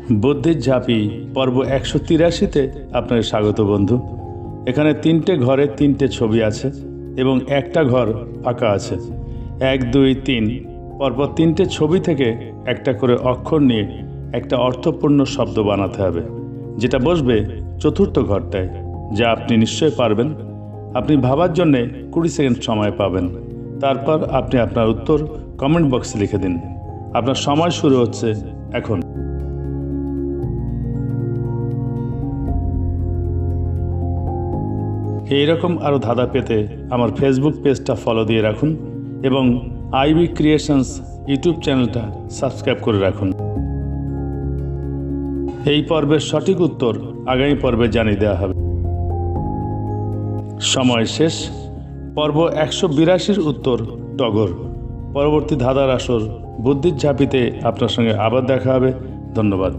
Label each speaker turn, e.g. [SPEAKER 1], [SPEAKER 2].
[SPEAKER 1] বুদ্ধির ঝাঁপি পর্ব 183-তে আপনাকে স্বাগত বন্ধু। এখানে 3টে ঘরে 3টে ছবি আছে এবং একটা ঘর ফাঁকা আছে। 1, 2, 3 পরপর 3টে ছবি থেকে একটা করে অক্ষর নিয়ে একটা অর্থপূর্ণ শব্দ বানাতে হবে, যেটা বসবে চতুর্থ ঘরটায়, যা আপনি নিশ্চয় পারবেন। আপনি ভাবার জন্যে 20 সেকেন্ড সময় পাবেন। তারপর আপনি আপনার উত্তর কমেন্ট বক্সে লিখে দিন। আপনার সময় শুরু হচ্ছে এখন। এইরকম আরও ধাঁধা পেতে আমার ফেসবুক পেজটা ফলো দিয়ে রাখুন এবং আইবি ক্রিয়েশনস ইউটিউব চ্যানেলটা সাবস্ক্রাইব করে রাখুন। এই পর্বের সঠিক উত্তর আগামী পর্বে জানিয়ে দেওয়া হবে। সময় শেষ। পর্ব 182-র উত্তর টগর। পরবর্তী ধাঁধার আসর বুদ্ধির ঝাঁপিতে আপনার সঙ্গে আবার দেখা হবে। ধন্যবাদ।